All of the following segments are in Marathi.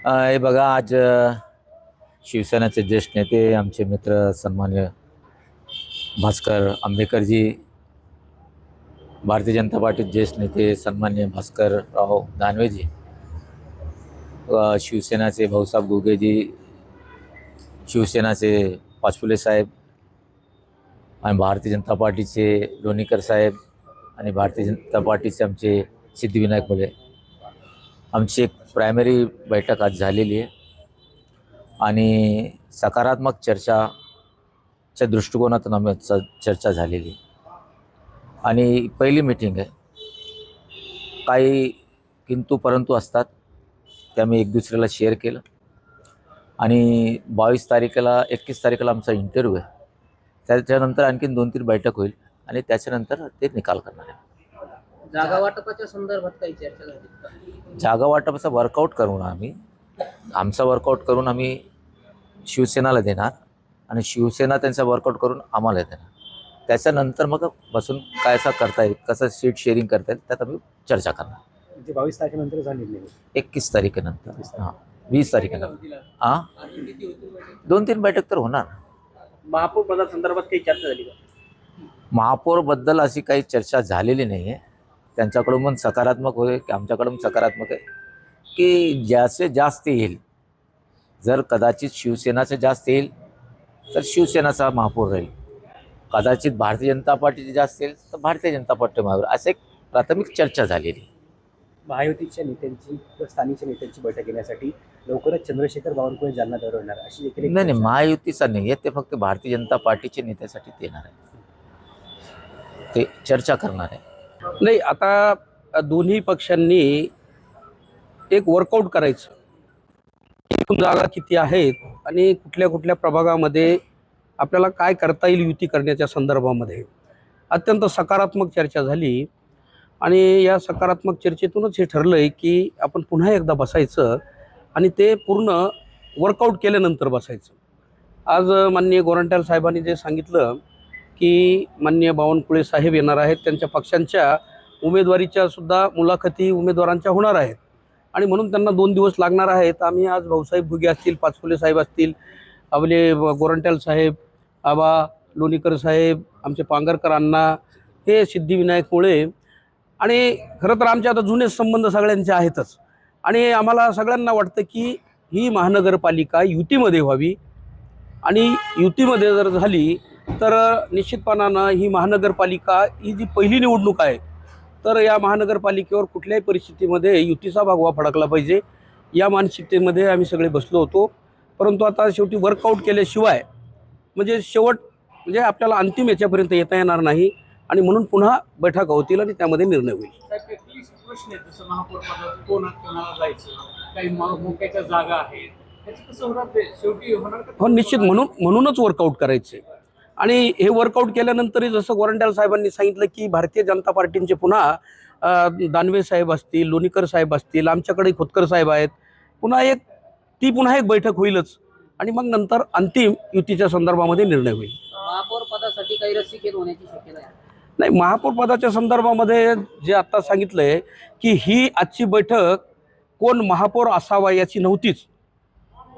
हे बघा आज शिवसेनेचे ज्येष्ठ नेते आमचे मित्र सन्मान्य भास्कर आंबेकरजी, भारतीय जनता पार्टी ज्येष्ठ नेते सन्मान्य भास्करराव दानवेजी, शिवसेनाचे भाऊसाहेब गुगेजी, शिवसेनाचे पाचफुले साहेब आणि भारतीय जनता पार्टीचे लोणीकर साहेब आणि भारतीय जनता पार्टीचे आमचे सिद्धिविनायक मुले, आमची एक प्रायमरी बैठक आज झालेली आहे आणि सकारात्मक चर्चाच्या दृष्टिकोनातून आमची चर्चा झालेली आहे आणि पहिली मीटिंग आहे. काही किंतु परंतु असतात ते आम्ही एक दुसऱ्याला शेअर केलं आणि 22 तारखेला 21 तारखेला आमचा इंटरव्ह्यू आहे. त्याच्यानंतर आणखीन 2-3 बैठक होईल आणि त्याच्यानंतर ते निकाल करणार आहे. जागा वाटपाच्या संदर्भात काही चर्चा झाली? जागा वाटपाचा वर्कआउट करून आमचा वर्कआउट करून आम्ही शिवसेनाला देणार आणि शिवसेना त्यांचा वर्कआउट करून आम्हाला देणार. त्याच्यानंतर मग बसून काय असं करता येईल, कसं सीट शेअरिंग करता येईल त्यात आम्ही चर्चा करणार. म्हणजे 22 तारखेनंतर झालेली नाही, 21 तारखेनंतर, 20 तारखेनंतर 2-3 बैठक तर होणार. महापौर पदासंदर्भात काही चर्चा झाली का? महापौरबद्दल अशी काही चर्चा झालेली नाही आहे. त्यांच्याकडून पण सकारात्मक होईल की आमच्याकडून सकारात्मक आहे की ज्याचे जास्त येईल, जर कदाचित शिवसेनाचे जास्त येईल तर शिवसेनाचा महापौर राहील, कदाचित भारतीय जनता पार्टीचे जास्त येईल तर भारतीय जनता पार्टी महापौर, असं एक प्राथमिक चर्चा झालेली. महायुतीच्या नेत्यांची किंवा स्थानिक नेत्यांची बैठक घेण्यासाठी लवकरच चंद्रशेखर बावनकुळे जालना दौरा होणार अशी देखील नाही नाही, महायुतीचा नाही आहे, ते फक्त भारतीय जनता पार्टीचे नेत्यासाठी येणार आहे, ते चर्चा करणार आहे. नाही, आता दोन्ही पक्षांनी एक वर्कआउट करायचं, एकूण जागा किती आहेत आणि कुठल्या कुठल्या प्रभागामध्ये आपल्याला काय करता येईल युती करण्याच्या संदर्भामध्ये अत्यंत सकारात्मक चर्चा झाली आणि या सकारात्मक चर्चेतूनच हे ठरलं आहे की आपण पुन्हा एकदा बसायचं आणि ते पूर्ण वर्कआउट केल्यानंतर बसायचं. आज माननीय गोरंट्याल साहेबांनी जे सांगितलं की माननीय बावनकुळे साहेब येणार आहेत, त्यांच्या पक्षांच्या उमेदवारीच्या सुद्धा मुलाखती उमेदवारांच्या होणार आहेत आणि म्हणून त्यांना 2 दिवस लागणार आहेत. आम्ही आज भाऊसाहेब भुगे असतील, पाचफुले साहेब असतील, आपले गोरंट्याल साहेब, आबा लोणीकर साहेब, आमचे पांगरकर अण्णा, हे सिद्धिविनायक मुळे आणि खरं तर आमचे आता जुने संबंध सगळ्यांचे आहेतच आणि आम्हाला सगळ्यांना वाटतं की ही महानगरपालिका युतीमध्ये व्हावी आणि युतीमध्ये जर झाली तर निश्चितपणानं ही महानगरपालिका ही जी पहिली निवडणूक आहे तर या महानगरपालिकेवर कुठल्याही परिस्थितीमध्ये युतीचा भगवा फडकला पाहिजे या मानसिकतेमध्ये आम्ही सगळे बसलो होतो. परंतु आता शेवटी वर्कआउट केल्याशिवाय म्हणजे आपल्याला अंतिम याच्यापर्यंत येता येणार नाही आणि म्हणून पुन्हा बैठका होतील आणि त्यामध्ये निर्णय होईल. प्रश्न आहे जसं महापौर पदावर कोणाला जायचं, काही मोक्याच्या जागा आहेत, त्याचं कसं होणार ते शेवटी होणार का? हो, निश्चित, म्हणूनच वर्कआउट करायचे आणि हे वर्कआउट केल्यानंतरही जसं गोरंट्याल साहेबांनी सांगितलं की भारतीय जनता पार्टीचे पुन्हा दानवे साहेब असतील, लोणीकर साहेब असतील, आमच्याकडे खोतकर साहेब आहेत, पुन्हा एक बैठक होईलच आणि मग नंतर अंतिम युतीच्या संदर्भामध्ये निर्णय होईल. महापौर पदासाठी काही रस्सीखेच होण्याची शक्यता आहे? नाही, महापौर पदाच्या संदर्भामध्ये जे आता सांगितलंय की ही आजची बैठक कोण महापौर असावा याची नव्हतीच,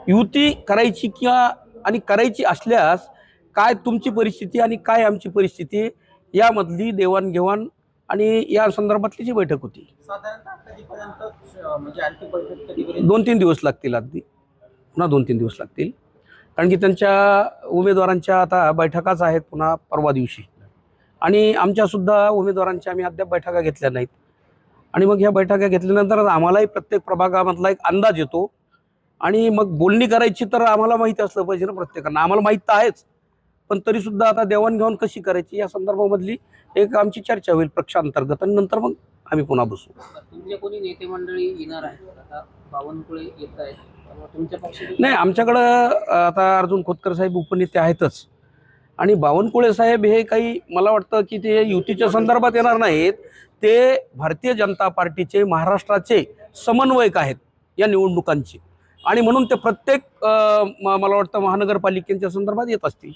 युती करायची आणि करायची असल्यास काय तुमची परिस्थिती आणि काय आमची परिस्थिती यामधली देवाणघेवाण आणि या संदर्भातली जी बैठक होती. साधारणतः कधीपर्यंत म्हणजे अंतिम बैठक कधीपर्यंत? 2-3 दिवस लागतील, अगदी पुन्हा 2-3 दिवस लागतील, कारण की त्यांच्या उमेदवारांच्या आता बैठकाच आहेत पुन्हा परवा दिवशी आणि आमच्यासुद्धा उमेदवारांच्या आम्ही अद्याप बैठका घेतल्या नाहीत आणि मग ह्या बैठका घेतल्यानंतर आम्हालाही प्रत्येक प्रभागामधला एक अंदाज येतो आणि मग बोलणी करायची तर आम्हाला माहिती असलं पाहिजे ना प्रत्येकांना. आम्हाला माहीत तर आहेच, पण तरीसुद्धा आता देवाणघेवाण कशी करायची या संदर्भामधली एक आमची चर्चा होईल पक्षांतर्गत आणि नंतर मग आम्ही पुन्हा बसू. तुमचे कोणी नेते मंडळी येणार आहेत? आता बावनकुळे येत आहेत, तुमच्या पक्षाचे? नाही, आमच्याकडं आता अर्जुन खोतकर साहेब उपनेते आहेतच आणि बावनकुळे साहेब हे काही मला वाटतं की ते युतीच्या संदर्भात येणार नाहीत, ते भारतीय जनता पार्टीचे महाराष्ट्राचे समन्वयक आहेत या निवडणुकांचे आणि म्हणून ते प्रत्येक मला वाटतं महानगरपालिकेच्या संदर्भात येत असतील.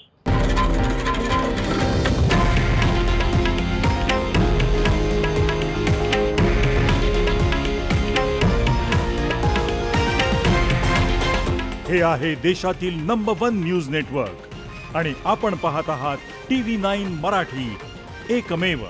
हे आहे देशातील नंबर 1 न्यूज नेटवर्क आणि आपण पाहत आहात TV9 मराठी, एकमेव.